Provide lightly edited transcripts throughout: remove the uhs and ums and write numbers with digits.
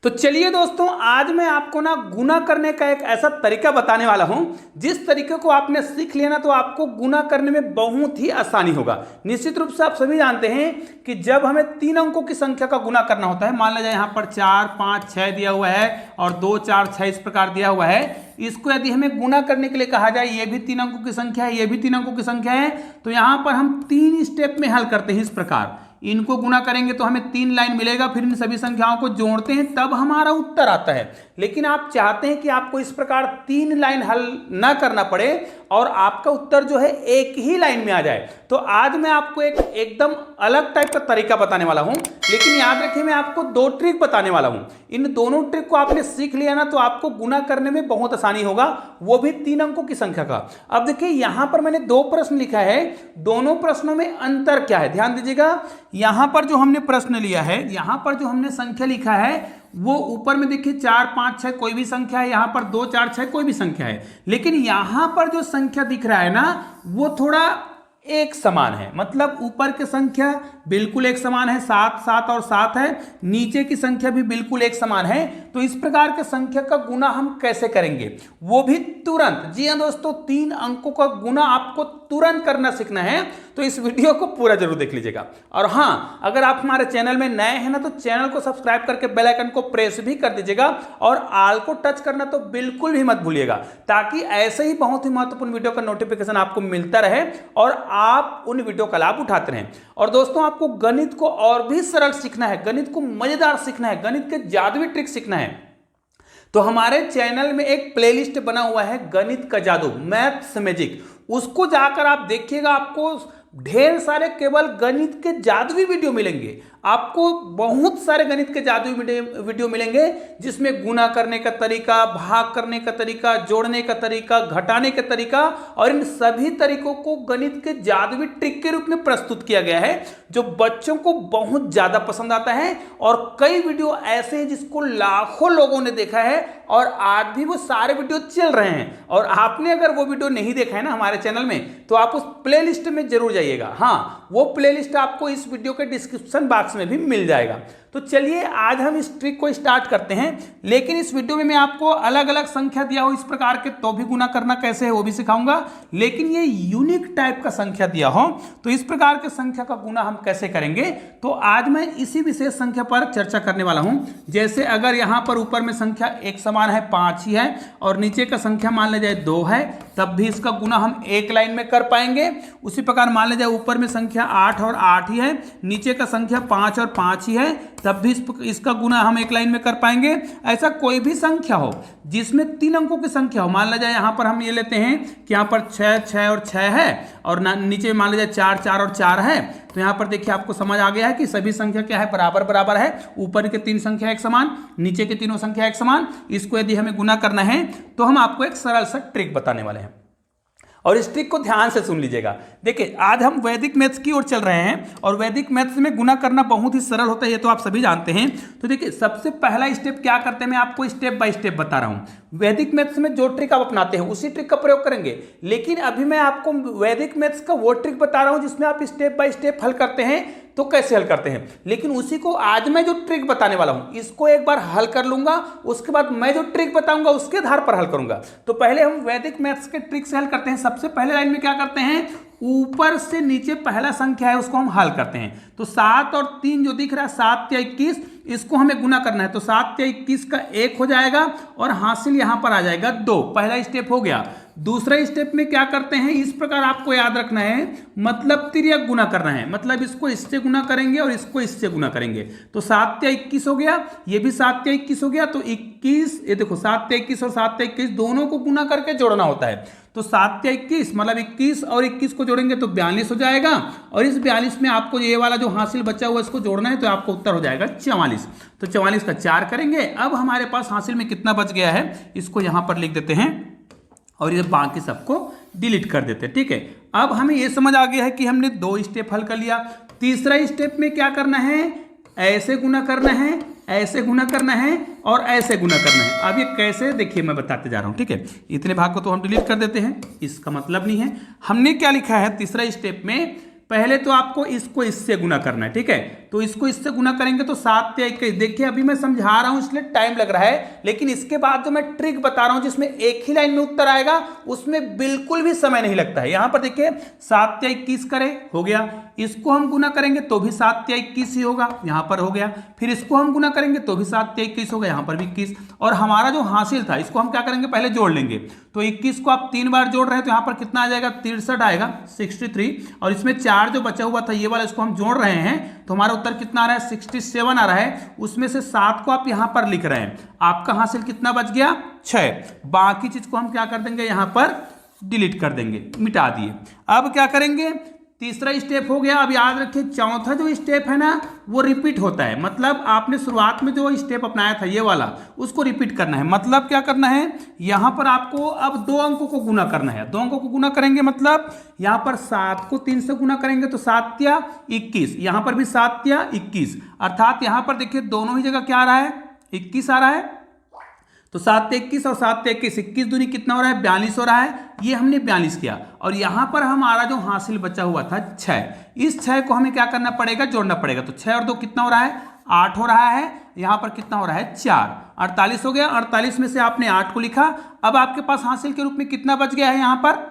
तो चलिए दोस्तों, आज मैं आपको ना गुना करने का एक ऐसा तरीका बताने वाला हूं जिस तरीके को आपने सीख लिया ना तो आपको गुना करने में बहुत ही आसानी होगा। निश्चित रूप से आप सभी जानते हैं कि जब हमें 3 अंकों की संख्या का गुना करना होता है, मान लीजिए यहाँ पर 4, 5, 6 दिया हुआ है और 2, 4, 6 इस प्रकार दिया हुआ है। इसको यदि हमें गुना करने के लिए कहा जाए, ये भी 3 अंकों की संख्या है, ये भी 3 अंकों की संख्या है, तो यहाँ पर हम 3 स्टेप में हल करते हैं। इस प्रकार इनको गुना करेंगे तो हमें 3 लाइन मिलेगा, फिर इन सभी संख्याओं को जोड़ते हैं तब हमारा उत्तर आता है। लेकिन आप चाहते हैं कि आपको इस प्रकार 3 लाइन हल ना करना पड़े और आपका उत्तर जो है एक ही लाइन में आ जाए। तो आज मैं आपको एक एकदम अलग टाइप का तरीका बताने वाला हूं, लेकिन याद रखिए मैं आपको 2 ट्रिक बताने वाला हूं। इन दोनों ट्रिक को आपने सीख लिया ना तो आपको गुना करने में बहुत आसानी होगा, वो भी 3 अंकों की संख्या का। अब देखिए यहां पर मैंने 2 प्रश्न लिखा है, दोनों प्रश्नों में अंतर क्या है ध्यान दीजिएगा। यहां पर जो हमने प्रश्न लिया है, यहां पर जो हमने संख्या लिखा है वो ऊपर में देखिए 4, 5, 6 कोई भी संख्या है, यहां पर 2, 4, 6 कोई भी संख्या है, लेकिन यहां पर जो संख्या दिख रहा है ना वो थोड़ा एक समान है। मतलब ऊपर की संख्या बिल्कुल एक समान है, 7, 7 और 7 है, नीचे की संख्या भी बिल्कुल एक समान है। तो इस प्रकार के संख्या का गुना हम कैसे करेंगे, वो भी तुरंत। जी हां दोस्तों, 3 अंकों का गुना आपको तुरंत करना सीखना है, तो इस वीडियो को पूरा जरूर देख लीजिएगा। और हां, अगर आप हमारे चैनल में नए हैं ना तो चैनल को सब्सक्राइब करके बेल आइकन को प्रेस भी कर दीजिएगा और ऑल को टच करना तो बिल्कुल भी मत भूलिएगा, ताकि ऐसे ही बहुत ही महत्वपूर्ण वीडियो का नोटिफिकेशन आपको मिलता रहे और आप उन वीडियो का लाभ उठाते रहें। और दोस्तों, आपको गणित को और भी सरल सीखना है, गणित को मजेदार सीखना है, गणित के जादुई ट्रिक सीखना है, तो हमारे चैनल में एक प्लेलिस्ट बना हुआ है गणित का जादू, मैथ्स मैजिक। उसको जाकर आप देखिएगा, आपको ढेर सारे केवल गणित के जादुई वीडियो मिलेंगे। आपको बहुत सारे गणित के जादुई वीडियो मिलेंगे जिसमें गुना करने का तरीका, भाग करने का तरीका, जोड़ने का तरीका, घटाने का तरीका और इन सभी तरीकों को गणित के जादुई ट्रिक के रूप में प्रस्तुत किया गया है, जो बच्चों को बहुत ज्यादा पसंद आता है। और कई वीडियो ऐसे हैं जिसको लाखों लोगों ने देखा है और आज भी वो सारे वीडियो चल रहे हैं। और आपने अगर वो वीडियो नहीं देखा है ना हमारे चैनल में, तो आप उस प्लेलिस्ट में जरूर जाइएगा। हाँ, वो प्लेलिस्ट आपको इस वीडियो के डिस्क्रिप्शन बॉक्स में भी मिल जाएगा। तो चलिए आज हम इस ट्रिक को स्टार्ट करते हैं, लेकिन इस वीडियो में मैं आपको अलग अलग संख्या दिया हो इस प्रकार के तो भी गुना करना कैसे है वो भी सिखाऊंगा, लेकिन ये यूनिक टाइप का संख्या दिया हो तो इस प्रकार के संख्या का गुना हम कैसे करेंगे, तो आज मैं इसी विशेष संख्या पर चर्चा करने वाला हूं। जैसे अगर यहां पर ऊपर में संख्या एक समान है, 5 ही है, और नीचे का संख्या मान लिया जाए 2 है, तब भी इसका गुना हम एक लाइन में कर पाएंगे। उसी प्रकार मान लिया जाए ऊपर में संख्या 8 और 8 ही है, नीचे का संख्या 5 और 5 ही है, तब भी इसका गुना हम एक लाइन में कर पाएंगे। ऐसा कोई भी संख्या हो जिसमें 3 अंकों की संख्या हो, मान लिया जाए यहां पर हम ये लेते हैं कि यहां पर 6, 6 और 6 है और नीचे मान लिया जाए 4, 4 और 4 है, तो यहां पर देखिए आपको समझ आ गया है कि सभी संख्या क्या है, बराबर बराबर है। ऊपर के 3 संख्या एक समान, नीचे के तीनों संख्या एक समान। इसको यदि हमें गुना करना है तो हम आपको एक सरल सा ट्रिक बताने वाले हैं और इस ट्रिक को ध्यान से सुन लीजिएगा। देखिए आज हम वैदिक मैथ्स की ओर चल रहे हैं और वैदिक मैथ्स में गुना करना बहुत ही सरल होता है, ये तो आप सभी जानते हैं। तो देखिए सबसे पहला स्टेप क्या करते हैं, मैं आपको स्टेप बाय स्टेप बता रहा हूं। वैदिक मैथ्स में जो ट्रिक आप अपनाते हैं उसी ट्रिक का प्रयोग करेंगे, लेकिन अभी मैं आपको वैदिक मैथ्स का वो ट्रिक बता रहा हूं जिसमें आप स्टेप बाय स्टेप हल करते हैं। तो कैसे हल करते हैं, लेकिन उसी को आज मैं जो ट्रिक बताने वाला हूं इसको एक बार हल कर लूंगा, उसके बाद मैं जो ट्रिक बताऊंगा उसके आधार पर हल करूंगा। तो पहले हम वैदिक मैथ्स के ट्रिक से हल करते हैं। सबसे पहले लाइन में क्या करते हैं, ऊपर से नीचे पहला संख्या है उसको हम हल करते हैं। तो 7 और 3 जो दिख रहा है, 7 या 21, इसको हमें गुना करना है। तो 7 या 21 का 1 हो जाएगा और हासिल यहां पर आ जाएगा 2। पहला स्टेप हो गया। दूसरा स्टेप में क्या करते हैं, इस प्रकार आपको याद रखना है, मतलब तिर्यक गुना करना है, मतलब इसको इससे गुना करेंगे और इसको इससे गुना करेंगे। तो 7 या 21 हो गया, ये भी 7 या 21 हो गया, तो 21, ये देखो 7 या 21 और 7 या 21 दोनों को गुना करके जोड़ना होता है। तो 7 या 21 मतलब 21 और 21 को जोड़ेंगे तो 42 हो जाएगा, और इस 42 में आपको ये वाला जो हासिल बचा हुआ इसको जोड़ना है, तो आपको उत्तर हो जाएगा 44। तो 44 का 4 करेंगे। अब हमारे पास हासिल में कितना बच गया है इसको यहां पर लिख देते हैं और ये बाकी सबको डिलीट कर देते हैं। ठीक है, अब हमें ये समझ आ गया है कि हमने 2 स्टेप हल कर लिया। तीसरा स्टेप में क्या करना है, ऐसे गुना करना है, ऐसे गुना करना है और ऐसे गुना करना है। अब ये कैसे, देखिए मैं बताते जा रहा हूं। ठीक है, इतने भाग को तो हम डिलीट कर देते हैं, इसका मतलब नहीं है। हमने क्या लिखा है तीसरा स्टेप में, पहले तो आपको इसको इससे गुना करना है। ठीक है, तो इसको इससे गुना करेंगे तो 7 या 21। देखिए अभी मैं समझा रहा हूं इसलिए टाइम लग रहा है, लेकिन इसके बाद जो मैं ट्रिक बता रहा हूं जिसमें एक ही लाइन में उत्तर आएगा उसमें बिल्कुल भी समय नहीं लगता है। यहां पर देखिए 7 या 21 करे, हो गया। इसको हम गुना करेंगे तो भी 7 या 21 ही होगा, यहां पर हो गया। फिर इसको हम गुना करेंगे तो भी 7 या 21 होगा, यहां पर भी 21। और हमारा जो हासिल था इसको हम क्या करेंगे, पहले जोड़ लेंगे। तो 21 को आप 3 बार जोड़ रहे हैं तो यहां पर कितना आ जाएगा, 63 आएगा, 63। और इसमें 4 जो बचा हुआ था ये वाला, इसको हम जोड़ रहे हैं तो हमारा उत्तर कितना आ रहा है, 67 आ रहा है। उसमें से 7 को आप यहां पर लिख रहे हैं, आपका हासिल कितना बच गया, 6। बाकी चीज को हम क्या कर देंगे, यहां पर डिलीट कर देंगे, मिटा दिए। अब क्या करेंगे, तीसरा स्टेप हो गया। अब याद रखिए चौथा जो स्टेप है ना वो रिपीट होता है, मतलब आपने शुरुआत में जो स्टेप अपनाया था ये वाला उसको रिपीट करना है। मतलब क्या करना है, यहां पर आपको अब 2 अंकों को गुना करना है। 2 अंकों को गुना करेंगे मतलब यहां पर 7 को 3 से गुना करेंगे तो 7 या 21, यहां पर भी 7 या 21, अर्थात यहां पर देखिए दोनों ही जगह क्या आ रहा है, 21 आ रहा है। तो 7 से 21 और 7 से 21, 21 दूनी कितना हो रहा है, 42 हो रहा है। ये हमने 42 किया और यहां पर हमारा जो हासिल बचा हुआ था 6, इस 6 को हमें क्या करना पड़ेगा, जोड़ना पड़ेगा। तो 6 और 2 कितना हो रहा है, 8 हो रहा है। यहां पर कितना हो रहा है, 4, 48 हो गया। 48 में से आपने 8 को लिखा। अब आपके पास हासिल के रूप में कितना बच गया है, यहां पर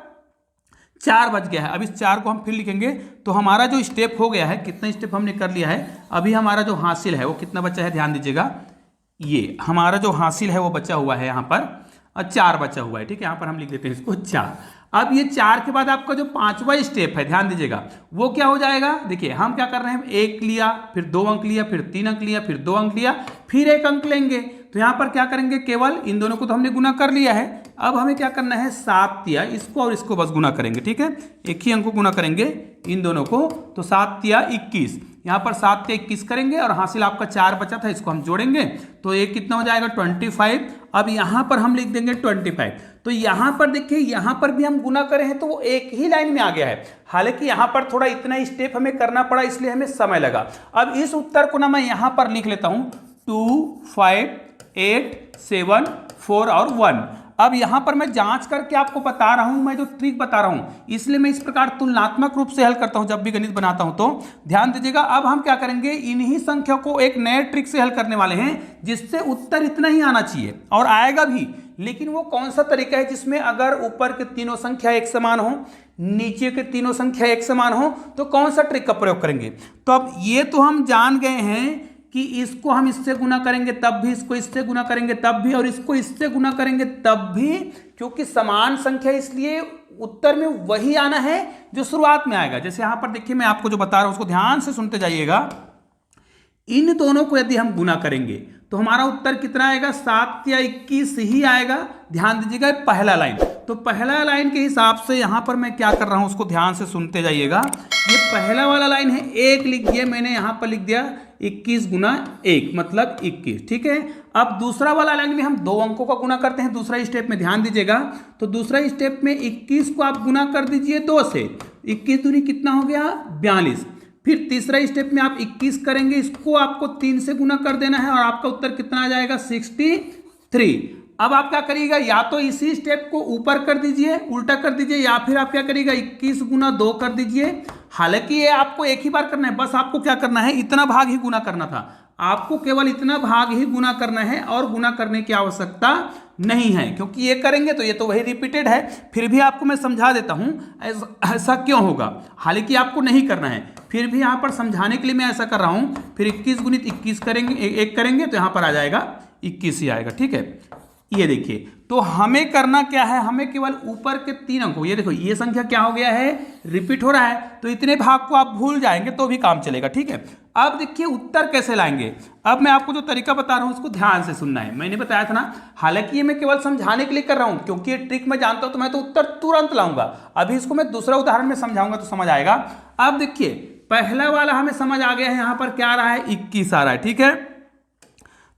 4 बच गया है। अब इस 4 को हम फिर लिखेंगे तो हमारा जो स्टेप हो गया है, कितना स्टेप हमने कर लिया है, अभी हमारा जो हासिल है वो कितना बचा है, ध्यान दीजिएगा। ये हमारा जो हासिल है वो बचा हुआ है, यहाँ पर 4 बचा हुआ है, ठीक है। यहाँ पर हम लिख देते हैं इसको 4। अब ये 4 के बाद आपका जो 5वां स्टेप है, ध्यान दीजिएगा, वो क्या हो जाएगा। देखिए हम क्या कर रहे हैं, 1 लिया, फिर 2 अंक लिया, फिर 3 अंक लिया, फिर 2 अंक लिया, फिर 1 अंक लेंगे। तो यहाँ पर क्या करेंगे, केवल इन दोनों को तो हमने गुना कर लिया है। अब हमें क्या करना है, 7 या इसको और इसको बस गुना करेंगे, ठीक है। एक ही अंक को गुना करेंगे इन दोनों को, तो 7 या 21, यहाँ पर 7 या 21 करेंगे और हासिल आपका 4 बचा था, इसको हम जोड़ेंगे तो ये कितना हो जाएगा, 25। अब यहाँ पर हम लिख देंगे 25। तो यहाँ पर देखिए, यहाँ पर भी हम गुना करे हैं तो वो एक ही लाइन में आ गया है। हालांकि यहाँ पर थोड़ा इतना स्टेप हमें करना पड़ा, इसलिए हमें समय लगा। अब इस उत्तर को ना मैं यहाँ पर लिख लेता हूँ 2, 5, 8, 7, 4 और 1। अब यहां पर मैं जांच करके आपको बता रहा हूं, मैं जो ट्रिक बता रहा हूं, इसलिए मैं इस प्रकार तुलनात्मक रूप से हल करता हूं जब भी गणित बनाता हूं। तो ध्यान दीजिएगा, अब हम क्या करेंगे, इन्हीं संख्या को एक नए ट्रिक से हल करने वाले हैं जिससे उत्तर इतना ही आना चाहिए और आएगा भी। लेकिन वो कौन सा तरीका है जिसमें अगर ऊपर के तीनों संख्या एक समान हो, नीचे के तीनों संख्या एक समान हो, तो कौन सा ट्रिक का प्रयोग करेंगे। तो अब ये तो हम जान गए हैं कि इसको हम इससे गुना करेंगे तब भी, इसको इससे गुना करेंगे तब भी, और इसको इससे गुना करेंगे तब भी, क्योंकि समान संख्या, इसलिए उत्तर में वही आना है जो शुरुआत में आएगा। जैसे यहां पर देखिए मैं आपको जो बता रहा हूं उसको ध्यान से सुनते जाइएगा। इन दोनों को यदि हम गुना करेंगे तो हमारा उत्तर कितना आएगा, 7 या 21 ही आएगा। ध्यान दीजिएगा पहला लाइन, तो पहला लाइन के हिसाब से यहां पर मैं क्या कर रहा हूं उसको ध्यान से सुनते जाइएगा। ये पहला वाला लाइन है, 1 लिख दिया मैंने, यहां पर लिख दिया 21 गुना 1 मतलब 21, ठीक है। अब दूसरा वाला लाइन में हम 2 अंकों का गुना करते हैं दूसरा स्टेप में, ध्यान दीजिएगा। तो दूसरा स्टेप में 21 को आप गुना कर दीजिए 2 से, 21 दूनी कितना हो गया, 42। फिर तीसरा स्टेप में आप 21 करेंगे, इसको आपको 3 से गुना कर देना है और आपका उत्तर कितना आ जाएगा, 63। अब आप क्या करिएगा, या तो इसी स्टेप को ऊपर कर दीजिए, उल्टा कर दीजिए, या फिर आप क्या करिएगा 21 गुना 2 कर दीजिए। हालांकि ये आपको एक ही बार करना है, बस आपको क्या करना है, इतना भाग ही गुना करना था, आपको केवल इतना भाग ही गुना करना है और गुना करने की आवश्यकता नहीं है, क्योंकि ये करेंगे तो ये तो वही रिपीटेड है। फिर भी आपको मैं समझा देता हूं ऐसा क्यों होगा, हालांकि आपको नहीं करना है, फिर भी यहां पर समझाने के लिए मैं ऐसा कर रहा हूं। फिर 21 गुणित 21 करेंगे, 1 करेंगे तो यहां पर आ जाएगा 21 ही आएगा, ठीक है। ये देखिए, तो हमें करना क्या है, हमें केवल ऊपर के 3 अंकों, ये देखो ये संख्या क्या हो गया है, रिपीट हो रहा है, तो इतने भाग को आप भूल जाएंगे तो भी काम चलेगा, ठीक है। अब देखिए उत्तर कैसे लाएंगे। अब मैं आपको जो तरीका बता रहा हूं उसको ध्यान से सुनना है। मैंने बताया था ना, हालांकि ये मैं केवल समझाने के लिए कर रहा हूं, क्योंकि ये ट्रिक मैं जानता हूं तो मैं तो उत्तर तुरंत लाऊंगा। अभी इसको मैं दूसरा उदाहरण में समझाऊंगा तो समझ आएगा। अब देखिए पहला वाला हमें समझ आ गया है, यहां पर क्या आ रहा है, 21 आ रहा है, ठीक है।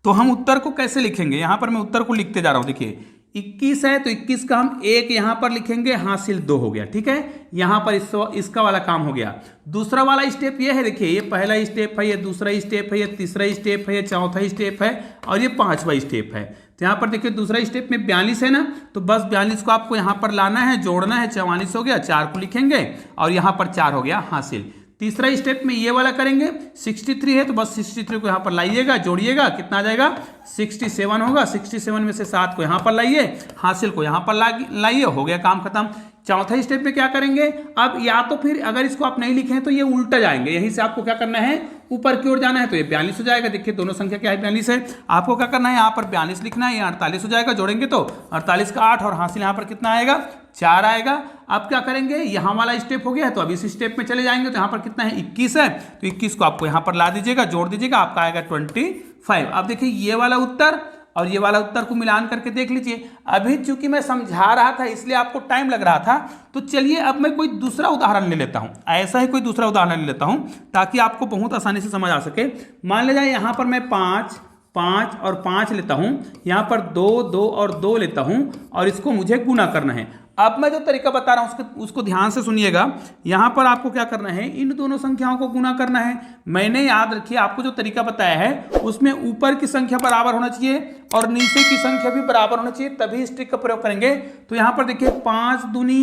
तो हम उत्तर को कैसे लिखेंगे, यहां पर मैं उत्तर को लिखते जा रहा हूं। देखिए 21 है तो 21 का हम 1 यहां पर लिखेंगे, हासिल 2 हो गया, ठीक है। यहां पर इसका वाला काम हो गया। दूसरा वाला स्टेप ये है, देखिए ये पहला स्टेप है, ये दूसरा स्टेप है, ये तीसरा स्टेप है, ये चौथा स्टेप है और ये 5वां स्टेप है। तो यहां पर देखिए दूसरा स्टेप में 42 है ना, तो बस 42 को आपको यहां पर लाना है, जोड़ना है, 44 हो गया, 4 को लिखेंगे और यहां पर 4 हो गया हासिल। तीसरा स्टेप में ये वाला करेंगे, 63 है तो बस 63 को यहाँ पर लाइएगा, जोड़िएगा, कितना आ जाएगा 67 होगा। 67 में से 7 को यहाँ पर लाइए, हासिल को यहाँ पर लाइए, हो गया काम खत्म। चौथा स्टेप में क्या करेंगे, अब या तो फिर अगर इसको आप नहीं लिखें तो ये उल्टा जाएंगे, यहीं से आपको क्या करना है, ऊपर की ओर जाना है, तो ये 42 हो जाएगा। देखिए दोनों संख्या क्या है, 42 है। आपको क्या करना है, यहाँ पर 42 लिखना है, ये 48 हो जाएगा, जोड़ेंगे तो 48 का 8 और हासिल यहाँ पर कितना आएगा, 4 आएगा। अब क्या करेंगे, यहाँ वाला स्टेप हो गया तो अब इस स्टेप में चले जाएंगे, तो यहाँ पर कितना है 21 है, तो 21 को आपको यहाँ पर ला दीजिएगा, जोड़ दीजिएगा, आपका आएगा 25। अब देखिए ये वाला उत्तर और ये वाला उत्तर को मिलान करके देख लीजिए। अभी चूंकि मैं समझा रहा था इसलिए आपको टाइम लग रहा था, तो चलिए अब मैं कोई दूसरा उदाहरण ले लेता हूं, ऐसा ही कोई दूसरा उदाहरण ले लेता हूं ताकि आपको बहुत आसानी से समझ आ सके। मान लीजिए यहाँ पर मैं 5, 5 और 5 लेता हूं, यहाँ पर 2, 2 और 2 लेता हूं और इसको मुझे गुना करना है। अब मैं जो तरीका बता रहा हूं उसको ध्यान से सुनिएगा। यहां पर आपको क्या करना है, इन दोनों संख्याओं को गुना करना है। मैंने याद रखिए आपको जो तरीका बताया है उसमें ऊपर की संख्या बराबर होना चाहिए और नीचे की संख्या भी बराबर होना चाहिए, तभी इस ट्रिक का प्रयोग करेंगे। तो यहां पर देखिए 5 दूनी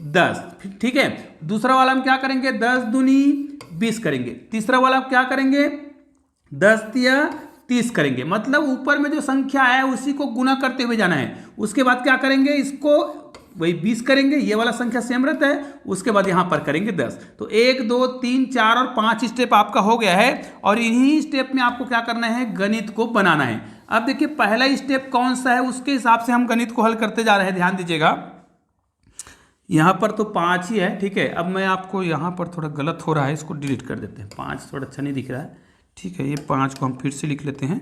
10, ठीक है। दूसरा वाला हम क्या करेंगे, 10 दूनी 20 करेंगे। तीसरा वाला हम क्या करेंगे, 10 तिया 30 करेंगे। मतलब ऊपर में जो संख्या है उसी को गुना करते हुए जाना है। उसके बाद क्या करेंगे, इसको वही 20 करेंगे, ये वाला संख्या सेम रहता है, उसके बाद यहाँ पर करेंगे 10। तो 1, 2, 3, 4 और 5 स्टेप आपका हो गया है और इन्हीं स्टेप में आपको क्या करना है, गणित को बनाना है। अब देखिए पहला स्टेप कौन सा है, उसके हिसाब से हम गणित को हल करते जा रहे हैं, ध्यान दीजिएगा। यहाँ पर तो 5 ही है, ठीक है। अब मैं आपको यहाँ पर थोड़ा गलत हो रहा है, इसको डिलीट कर देते हैं, 5 थोड़ा अच्छा नहीं दिख रहा है, ठीक है। ये 5 को हम फिर से लिख लेते हैं,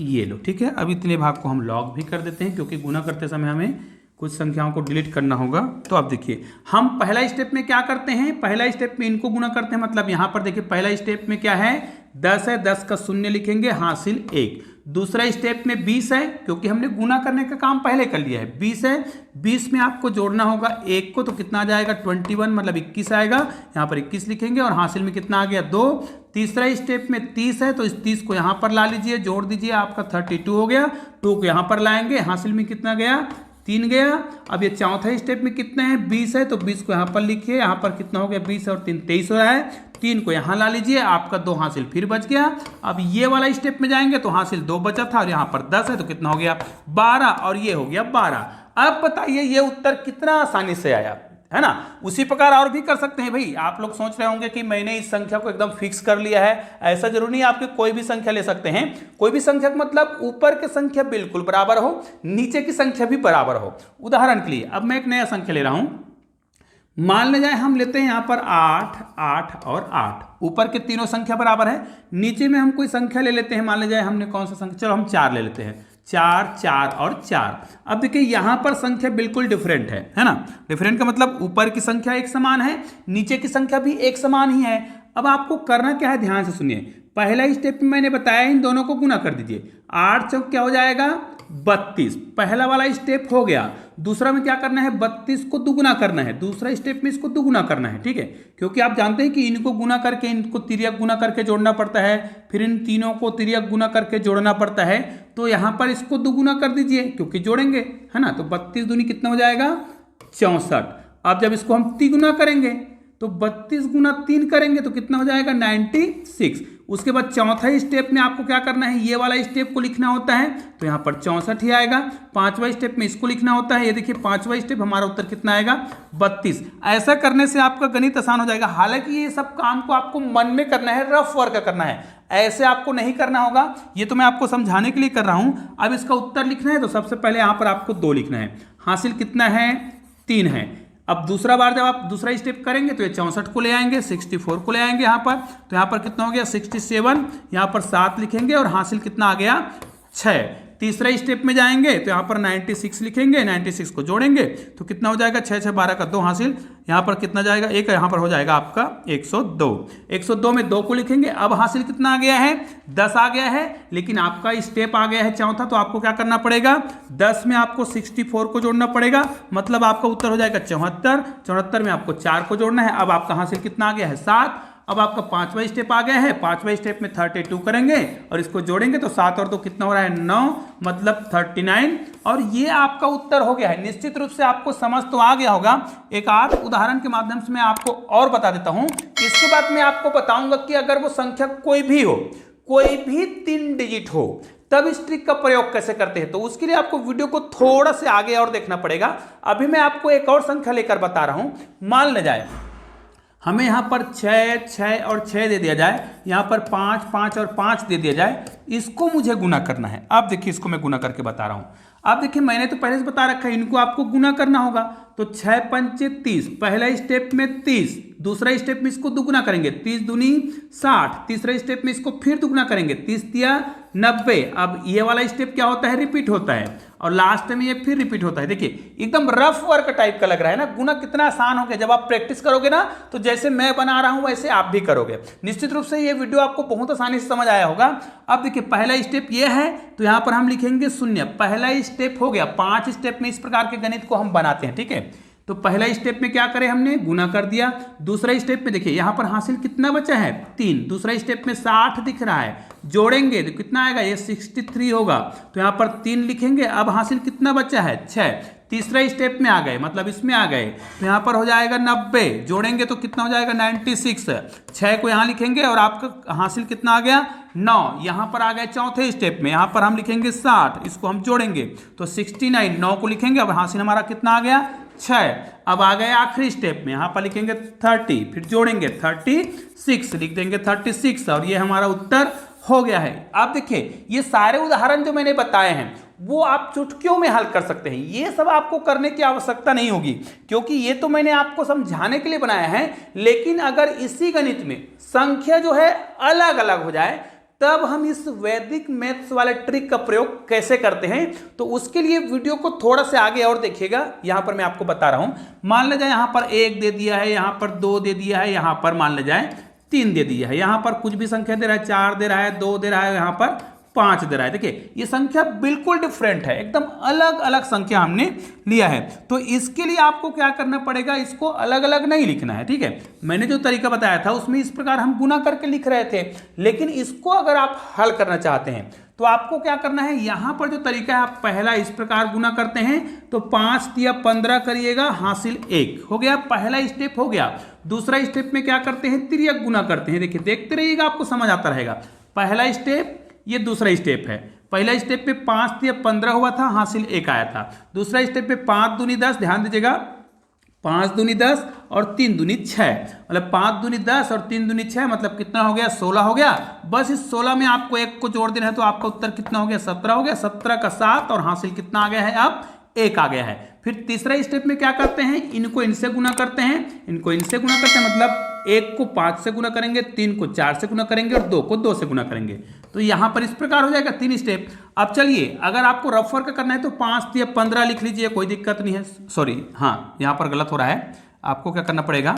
ये लो, ठीक है। अब इतने भाग को हम लॉग भी कर देते हैं क्योंकि गुना करते समय हमें कुछ संख्याओं को डिलीट करना होगा। तो अब देखिए हम पहला स्टेप में क्या करते हैं, पहला स्टेप में इनको गुना करते हैं। मतलब यहाँ पर देखिए पहला स्टेप में क्या है, 10 है, 10 का शून्य लिखेंगे, हासिल 1। दूसरा स्टेप में 20 है क्योंकि हमने गुना करने का काम पहले कर लिया है, 20 है, 20 में आपको जोड़ना होगा 1 को, तो कितना आ जाएगा 21, मतलब 21 आएगा। यहाँ पर 21 लिखेंगे और हासिल में कितना आ गया 2। तीसरा स्टेप में 30 है तो इस 30 को यहाँ पर ला लीजिए, जोड़ दीजिए, आपका 32 हो गया। 2 को यहाँ पर लाएंगे, हासिल में कितना गया 3 गया। अब ये चौथा स्टेप में कितना है, 20 है, तो 20 को यहाँ पर लिखिए, यहाँ पर कितना हो गया 20 और 3 23 हो रहा है। 3 को यहाँ ला लीजिए, आपका 2 हासिल फिर बच गया। अब ये वाला स्टेप में जाएंगे तो हासिल 2 बचा था और यहाँ पर 10 है तो कितना हो गया 12 और ये हो गया 12। अब बताइए ये उत्तर कितना आसानी से आया, है ना। उसी प्रकार और भी कर सकते हैं भाई। आप लोग सोच रहे होंगे कि मैंने इस संख्या को एकदम फिक्स कर लिया है, ऐसा जरूरी नहीं, आपके कोई भी संख्या ले सकते हैं। कोई भी संख्या मतलब ऊपर की संख्या बिल्कुल बराबर हो, नीचे की संख्या भी बराबर हो। उदाहरण के लिए अब मैं एक नया संख्या ले रहा हूं, मान ले जाए हम लेते हैं यहाँ पर 8, 8 और 8। ऊपर के तीनों संख्या बराबर है, नीचे में हम कोई संख्या ले लेते हैं। मान ले जाए हमने कौन सा संख्या, चलो हम 4 ले लेते हैं, 4, 4 और 4। अब देखिए यहाँ पर संख्या बिल्कुल डिफरेंट है ना। डिफरेंट का मतलब ऊपर की संख्या एक समान है, नीचे की संख्या भी एक समान ही है। अब आपको करना क्या है, ध्यान से सुनिए। पहला स्टेप में मैंने बताया इन दोनों को गुना कर दीजिए, 8 चौक क्या हो जाएगा 32, पहला वाला स्टेप हो गया। दूसरा में क्या करना है, 32 को दुगुना करना है, दूसरा स्टेप में इसको दुगुना करना है, ठीक है। क्योंकि आप जानते हैं कि इनको गुना करके इनको तिर्यक गुना करके जोड़ना पड़ता है, फिर इन तीनों को तिर्यक गुना करके जोड़ना पड़ता है। तो यहाँ पर इसको दुगुना कर दीजिए क्योंकि जोड़ेंगे, है ना। तो 32 दूनी कितना हो जाएगा 64। अब जब इसको हम तिगुना करेंगे तो 32 गुना 3 करेंगे तो कितना हो जाएगा 96। उसके बाद चौथा स्टेप में आपको क्या करना है, ये वाला स्टेप को लिखना होता है, तो यहाँ पर 64 ही आएगा। पांचवा स्टेप में इसको लिखना होता है, ये देखिए पांचवा स्टेप, हमारा उत्तर कितना आएगा 32। ऐसा करने से आपका गणित आसान हो जाएगा। हालांकि ये सब काम को आपको मन में करना है, रफ वर्क करना है, ऐसे आपको नहीं करना होगा। ये तो मैं आपको समझाने के लिए कर रहा हूं। अब इसका उत्तर लिखना है तो सबसे पहले यहाँ पर आपको 2 लिखना है, हासिल कितना है 3 है। अब दूसरा बार जब आप दूसरा स्टेप करेंगे तो ये 64 को ले आएंगे, 64 को ले आएंगे यहाँ पर, तो यहाँ पर कितना हो गया 67, यहाँ पर 7 लिखेंगे और हासिल कितना आ गया 6। तीसरा स्टेप में जाएंगे तो यहाँ पर 96 लिखेंगे, 96 को जोड़ेंगे तो कितना हो जाएगा 6 6 12 का 2 हासिल, यहाँ पर कितना जाएगा 1, यहाँ पर हो जाएगा आपका 102। 102 में 2 को लिखेंगे। अब हासिल कितना आ गया है 10 आ गया है, लेकिन आपका स्टेप आ गया है चौथा, तो आपको क्या करना पड़ेगा 10 में आपको 64 को जोड़ना पड़ेगा, मतलब आपका उत्तर हो जाएगा 74। 74 में आपको 4 को जोड़ना है। अब आपका हासिल कितना आ गया है 7। अब आपका पांचवा स्टेप आ गया है। पांचवा स्टेप में 32 करेंगे और इसको जोड़ेंगे तो 7 और 2 कितना हो रहा है 9, मतलब 39। और ये आपका उत्तर हो गया है। निश्चित रूप से आपको समझ तो आ गया होगा। एक आध उदाहरण के माध्यम से मैं आपको और बता देता हूं। इसके बाद मैं आपको बताऊंगा कि अगर वो संख्या कोई भी हो, कोई भी 3 डिजिट हो, तब इस ट्रिक का प्रयोग कैसे करते हैं। तो उसके लिए आपको वीडियो को थोड़ा से आगे और देखना पड़ेगा। अभी मैं आपको एक और संख्या लेकर बता रहा हूं। मान ले जाए हमें यहाँ पर 6, 6 और 6 दे दिया जाए, यहाँ पर 5, 5 और 5 दे दिया जाए। इसको मुझे गुना करना है। अब देखिए इसको मैं गुना करके बता रहा हूँ। अब देखिए मैंने तो पहले से बता रखा है, इनको आपको गुना करना होगा। तो 6 पंचे 30, पहला स्टेप में 30, दूसरा स्टेप में इसको दुगुना करेंगे, 30 दूनी 60, तीसरा स्टेप में इसको फिर दुगुना करेंगे, 30 दिया 90। अब ये वाला स्टेप क्या होता है, रिपीट होता है और लास्ट में ये फिर रिपीट होता है। देखिए एकदम रफ वर्क टाइप का लग रहा है ना। गुना कितना आसान हो गया। जब आप प्रैक्टिस करोगे ना तो जैसे मैं बना रहा हूं वैसे आप भी करोगे। निश्चित रूप से ये वीडियो आपको बहुत आसानी से समझ आया होगा। अब देखिए पहला स्टेप ये है, तो यहां पर हम लिखेंगे 0। पहला स्टेप हो गया। 5 स्टेप में इस प्रकार के गणित को हम बनाते हैं, ठीक है। तो पहला स्टेप में क्या करें, हमने गुना कर दिया। दूसरा स्टेप में देखिए यहां पर हासिल कितना बचा है 3। दूसरा स्टेप में 60 दिख रहा है, जोड़ेंगे तो कितना आएगा, ये 63 होगा। तो यहां पर 3 लिखेंगे। अब हासिल कितना बचा है 6। तीसरा स्टेप में आ गए, मतलब इसमें आ गए, तो यहां पर हो जाएगा 90, जोड़ेंगे तो कितना हो जाएगा 96। 6 को यहां लिखेंगे और आपका हासिल कितना आ गया 9। यहां पर आ गए चौथे स्टेप में, यहां पर हम लिखेंगे 60, इसको हम जोड़ेंगे तो 69। 9 को लिखेंगे, अब हासिल हमारा कितना आ गया 6। अब आ गए आखिरी स्टेप में, यहां पर लिखेंगे 30, फिर जोड़ेंगे 36, लिख देंगे 36 और ये हमारा उत्तर हो गया है। आप देखिए ये सारे उदाहरण जो मैंने बताए हैं वो आप चुटकियों में हल कर सकते हैं। ये सब आपको करने की आवश्यकता नहीं होगी, क्योंकि ये तो मैंने आपको समझाने के लिए बनाया है। लेकिन अगर इसी गणित में संख्या जो है अलग अलग हो जाए, तब हम इस वैदिक मैथ्स वाले ट्रिक का प्रयोग कैसे करते हैं, तो उसके लिए वीडियो को थोड़ा से आगे और देखिएगा। यहां पर मैं आपको बता रहा हूं। मान ले जाए यहां पर 1 दे दिया है, यहां पर 2 दे दिया है, यहां पर मान ले जाए 3 दे दिया है, यहां पर कुछ भी संख्या दे रहा है, 4 दे रहा है, 2 दे रहा है, यहां पर 5 दे रहा है। देखिए ये संख्या बिल्कुल डिफरेंट है, एकदम अलग अलग संख्या हमने लिया है। तो इसके लिए आपको क्या करना पड़ेगा, इसको अलग अलग नहीं लिखना है, ठीक है। मैंने जो तरीका बताया था उसमें इस प्रकार हम गुना करके लिख रहे थे, लेकिन इसको अगर आप हल करना चाहते हैं तो आपको क्या करना है, यहां पर जो तरीका है आप पहला इस प्रकार गुना करते हैं तो 5 या 15 करिएगा, हासिल 1 हो गया। पहला स्टेप हो गया। दूसरा स्टेप में क्या करते हैं, तिर्यक गुना करते हैं। देखिए देखते रहिएगा, आपको समझ आता रहेगा। पहला स्टेप, ये दूसरा स्टेप है। पहला स्टेप पे 5 या 15 हुआ था, हासिल 1 आया था। दूसरा स्टेप पे 5 दूनी 10, ध्यान दीजिएगा, 5 दूनी 10 और 3 दूनी 6, मतलब 5 दूनी 10 और 3 दूनी 6, मतलब कितना हो गया 16 हो गया। बस इस 16 में आपको 1 को जोड़ देना है तो आपका उत्तर कितना हो गया 17 हो गया। 17 का 7 और हासिल कितना आ गया है, अब 1 आ गया है। फिर तीसरा स्टेप में क्या करते हैं, इनको इनसे गुना करते हैं, इनको इनसे गुना करते हैं, मतलब 1 को 5 से गुना करेंगे, 3 को 4 से गुना करेंगे और 2 को 2 से गुना करेंगे। तो यहां पर इस प्रकार हो जाएगा 3 स्टेप। अब चलिए अगर आपको रफ वर्क करना है तो 5 या 15 लिख लीजिए, कोई दिक्कत नहीं है। सॉरी, हाँ यहां पर गलत हो रहा है। आपको क्या करना पड़ेगा,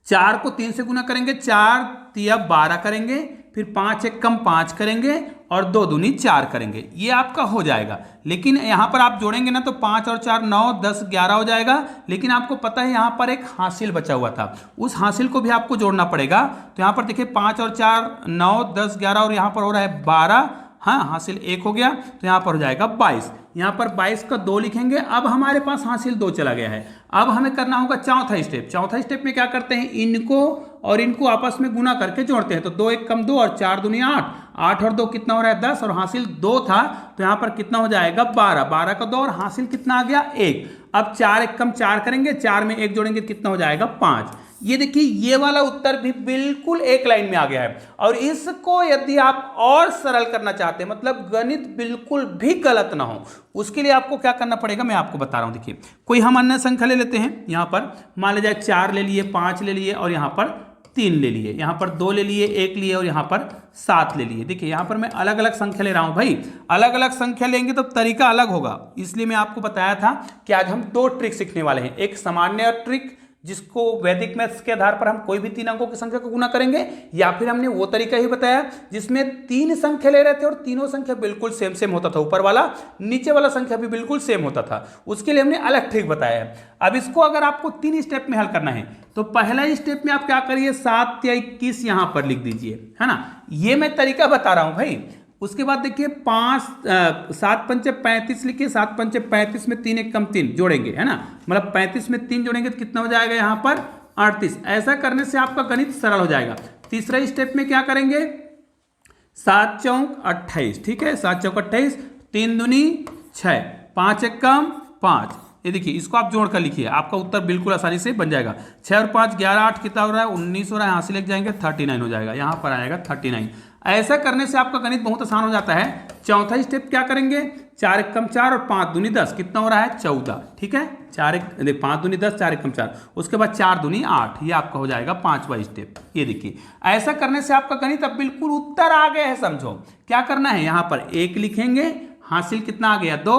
4 को 3 से गुना करेंगे, 4 तिया 12 करेंगे, फिर 5 एक कम 5 करेंगे और 2 दूनी 4 करेंगे, ये आपका हो जाएगा। लेकिन यहां पर आप जोड़ेंगे ना तो 5 और 4 9 10 11 हो जाएगा। लेकिन आपको पता है यहां पर एक हासिल बचा हुआ था, उस हासिल को भी आपको जोड़ना पड़ेगा। तो यहां पर देखिए 5 और 4 9 10 11 और यहां पर हो रहा है 12, हाँ हासिल 1 हो गया, तो यहां पर हो जाएगा 22। यहां पर 22 का 2 लिखेंगे। अब हमारे पास हासिल 2 चला गया है। अब हमें करना होगा चौथा स्टेप। चौथा स्टेप में क्या करते हैं, इनको और इनको आपस में गुना करके जोड़ते हैं। तो 2 एक कम 2 और 4 दूनी 8, 8 और 2 कितना हो रहा है 10 और हासिल 2 था, तो यहां पर कितना हो जाएगा 12, 12 का 2 और हासिल कितना आ गया 1। अब 4 एक कम 4 करेंगे, 4 में 1 जोड़ेंगे कितना हो जाएगा 5। ये देखिए ये वाला उत्तर भी बिल्कुल एक लाइन में आ गया है। और इसको यदि आप और सरल करना चाहते हैं, मतलब गणित बिल्कुल भी गलत ना हो, उसके लिए आपको क्या करना पड़ेगा मैं आपको बता रहा हूं। देखिए कोई हम अन्य संख्या ले लेते हैं, यहां पर मान लीजिए 4 ले लिए, 5 ले लिए और यहां पर 3 ले लिए, यहां पर 2 ले लिए, 1 लिए और यहां पर 7 ले लिए। देखिए यहां पर मैं अलग अलग संख्या ले रहा हूं भाई, अलग अलग संख्या लेंगे तो तरीका अलग होगा। इसलिए मैं आपको बताया था कि आज हम 2 ट्रिक सीखने वाले हैं, एक सामान्य ट्रिक जिसको वैदिक मैथ्स के आधार पर हम कोई भी 3 अंकों की संख्या को गुना करेंगे, या फिर हमने वो तरीका ही बताया जिसमें 3 संख्या ले रहे थे और तीनों संख्या बिल्कुल सेम सेम होता था, ऊपर वाला नीचे वाला संख्या भी बिल्कुल सेम होता था, उसके लिए हमने अलग ट्रिक बताया है। अब इसको अगर आपको 3 स्टेप में हल करना है तो पहला स्टेप में आप क्या करिए, 7 या 21 यहां पर लिख दीजिए, है ना, ये मैं तरीका बता रहा हूं भाई। उसके बाद देखिए 7 पंचे 35 लिखिए, 7 पंचे 35 में 3 एक कम 3 जोड़ेंगे, है ना, मतलब 35 में 3 जोड़ेंगे तो कितना हो जाएगा यहाँ पर 38। ऐसा करने से आपका गणित सरल हो जाएगा। तीसरा स्टेप में क्या करेंगे, 7 चौक 28, ठीक है, 7 चौक 28, 3 दूनी 6, 5 एक कम 5, ये देखिए इसको आप जोड़ कर लिखिए, आपका उत्तर बिल्कुल आसानी से बन जाएगा। 6 और 5 11, 8 कितना हो रहा है 19 हो रहा है, यहाँ से लेके जाएंगे 39 हो जाएगा, यहाँ पर आएगा 39। ऐसा करने से आपका गणित बहुत आसान हो जाता है। चौथा स्टेप क्या करेंगे, 4 एक कम 4 और 5 दूनी 10, कितना हो रहा है 14, ठीक है, 5 दूनी 10, 4 एक कम 4, उसके बाद 4 दूनी 8, ये आपका हो जाएगा 5वां स्टेप। ये देखिए ऐसा करने से आपका गणित अब बिल्कुल उत्तर आ गया है। समझो क्या करना है, यहाँ पर 1 लिखेंगे, हासिल कितना आ गया 2,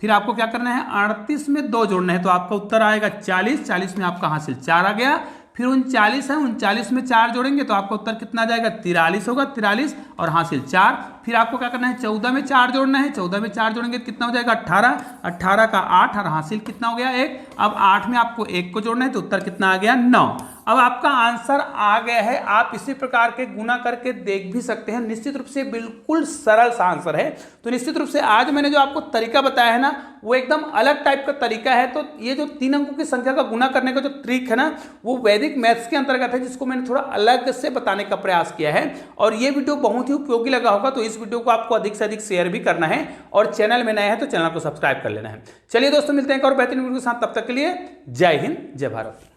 फिर आपको क्या करना है 38 में 2 जोड़ना है तो आपका उत्तर आएगा 40, 40 में आपका हासिल 4 आ गया, फिर 39 है, 39 में 4 जोड़ेंगे तो आपका उत्तर कितना आ जाएगा 43 होगा, 43 और हासिल 4, फिर आपको क्या करना है 14 में 4 जोड़ना है, 14 में 4 जोड़ेंगे तो कितना हो जाएगा 18, 18 का 8 और हासिल कितना हो गया 1, अब 8 में आपको 1 को जोड़ना है तो उत्तर कितना आ गया 9। अब आपका आंसर आ गया है। आप इसी प्रकार के गुना करके देख भी सकते हैं, निश्चित रूप से बिल्कुल सरल सा आंसर है। तो निश्चित रूप से आज मैंने जो आपको तरीका बताया है ना, वो एकदम अलग टाइप का तरीका है। तो ये जो 3 अंकों की संख्या का गुना करने का जो ट्रिक है ना, वो वैदिक मैथ्स के अंतर्गत है, जिसको मैंने थोड़ा अलग से बताने का प्रयास किया है। और ये वीडियो बहुत ही उपयोगी लगा होगा, तो इस वीडियो को आपको अधिक से अधिक शेयर भी करना है, और चैनल में नए हैं तो चैनल को सब्सक्राइब कर लेना है। चलिए दोस्तों, मिलते हैं एक और बेहतरीन वीडियो के साथ, तब तक के लिए जय हिंद, जय भारत।